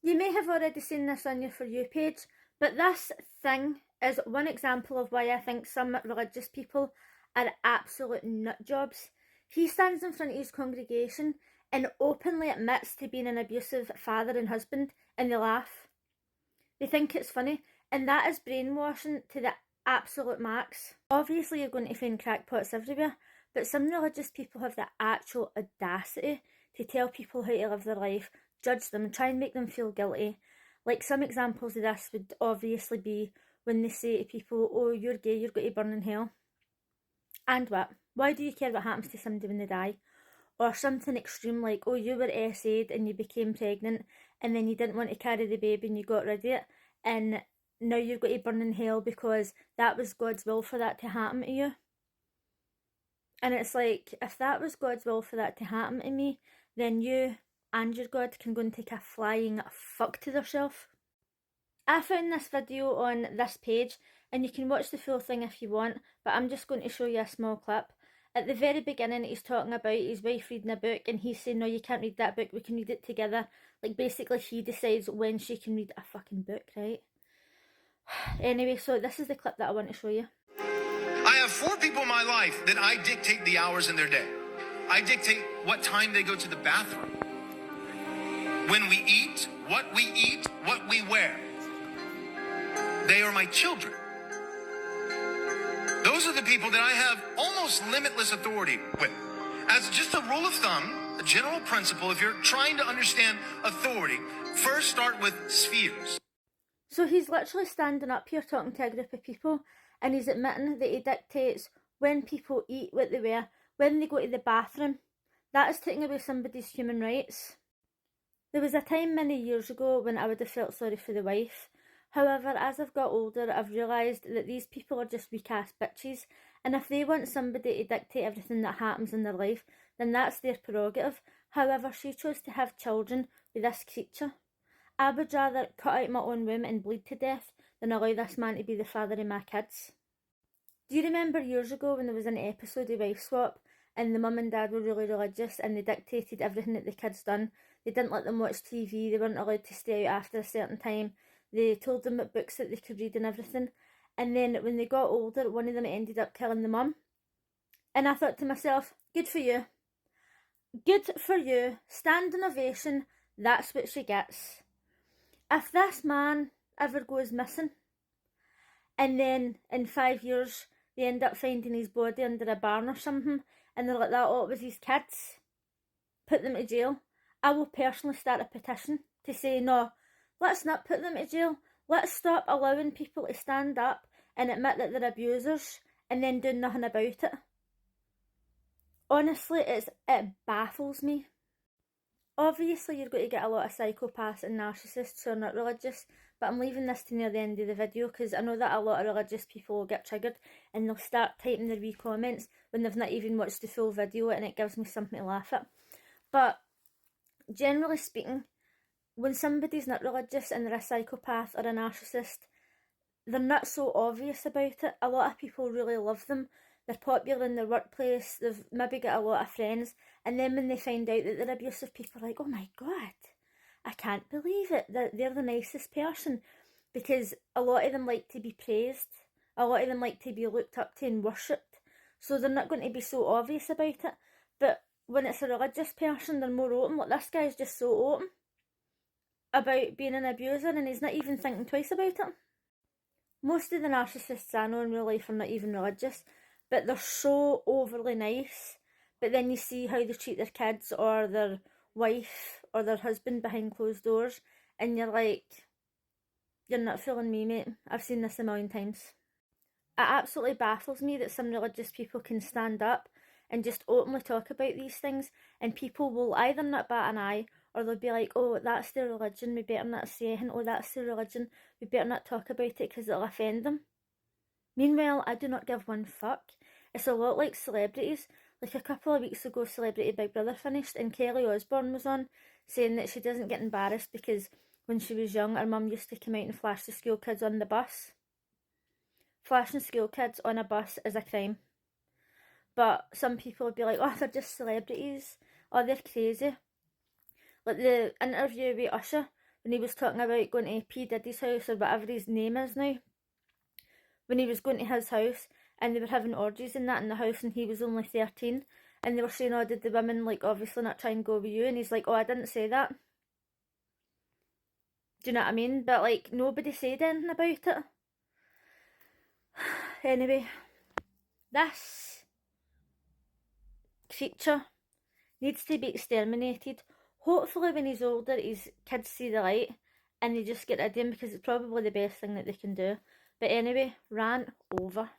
You may have already seen this on your For You page, but this thing is one example of why I think some religious people are absolute nut jobs. He stands in front of his congregation and openly admits to being an abusive father and husband, and they laugh. They think it's funny, and that is brainwashing to the absolute max. Obviously, you're going to find crackpots everywhere, but some religious people have the actual audacity to tell people how to live their life, judge them, try and make them feel guilty. Like, some examples of this would obviously be when they say to people, oh, you're gay, you're going to burn in hell. And what? Why do you care what happens to somebody when they die? Or something extreme like, oh, you were SA'd and you became pregnant and then you didn't want to carry the baby and you got rid of it, and now you're going to burn in hell because that was God's will for that to happen to you. And it's like, if that was God's will for that to happen to me, then you and your God can go and take a flying fuck to yourself. I found this video on this page, and you can watch the full thing if you want, but I'm just going to show you a small clip. At the very beginning, he's talking about his wife reading a book, and he's saying, no, you can't read that book, we can read it together. Like, basically, he decides when she can read a fucking book, right? Anyway, so this is the clip that I want to show you. I have 4 people in my life that I dictate the hours in their day. I dictate what time they go to the bathroom, when we eat, what we wear. They are my children. Those are the people that I have almost limitless authority with. As just a rule of thumb, a general principle, if you're trying to understand authority, first start with spheres. So he's literally standing up here talking to a group of people, and he's admitting that he dictates when people eat, what they wear, when they go to the bathroom. That is taking away somebody's human rights. There was a time many years ago when I would have felt sorry for the wife. However, as I've got older, I've realised that these people are just weak-ass bitches, and if they want somebody to dictate everything that happens in their life, then that's their prerogative. However, she chose to have children with this creature. I would rather cut out my own womb and bleed to death than allow this man to be the father of my kids. Do you remember years ago when there was an episode of Wife Swap, and the mum and dad were really religious and they dictated everything that the kids done? They didn't let them watch TV, they weren't allowed to stay out after a certain time, they told them what books that they could read and everything. And then when they got older, one of them ended up killing the mum. And I thought to myself, good for you. Good for you. Standing ovation, that's what she gets. If this man ever goes missing, and then in 5 years they end up finding his body under a barn or something, and they're like, that, oh, it was his kids, put them to jail, I will personally start a petition to say, no, let's not put them to jail. Let's stop allowing people to stand up and admit that they're abusers and then do nothing about it. Honestly, it baffles me. Obviously, you're going to get a lot of psychopaths and narcissists who are not religious, but I'm leaving this to near the end of the video because I know that a lot of religious people will get triggered and they'll start typing their wee comments when they've not even watched the full video, and it gives me something to laugh at. But generally speaking, when somebody's not religious and they're a psychopath or a narcissist, they're not so obvious about it. A lot of people really love them. They're popular in their workplace, they've maybe got a lot of friends, and then when they find out that they're abusive, people are like, oh my god, I can't believe it, they're the nicest person. Because a lot of them like to be praised, a lot of them like to be looked up to and worshipped, so they're not going to be so obvious about it. But when it's a religious person, they're more open. Like, this guy's just so open about being an abuser and he's not even thinking twice about it. Most of the narcissists I know in real life are not even religious, but they're so overly nice. But then you see how they treat their kids or their wife or their husband behind closed doors, and you're like, you're not fooling me, mate. I've seen this a million times. It absolutely baffles me that some religious people can stand up and just openly talk about these things, and people will either not bat an eye, or they'll be like, oh, that's their religion, we better not say anything. Oh, that's their religion, we better not talk about it because it'll offend them. Meanwhile, I do not give one fuck. It's a lot like celebrities. Like a couple of weeks ago, Celebrity Big Brother finished and Kelly Osbourne was on, saying that she doesn't get embarrassed because when she was young, her mum used to come out and flash the school kids on the bus. Flashing school kids on a bus is a crime. But some people would be like, oh, they're just celebrities. Oh, they're crazy. Like the interview with Usher, when he was talking about going to P. Diddy's house, or whatever his name is now, when he was going to his house, and they were having orgies and that in the house, and he was only 13, and they were saying, oh, did the women, like, obviously not try and go with you? And he's like, oh, I didn't say that. Do you know what I mean? But, like, nobody said anything about it. Anyway, this creature needs to be exterminated. Hopefully when he's older, his kids see the light and they just get rid of him, because it's probably the best thing that they can do. But anyway, rant over.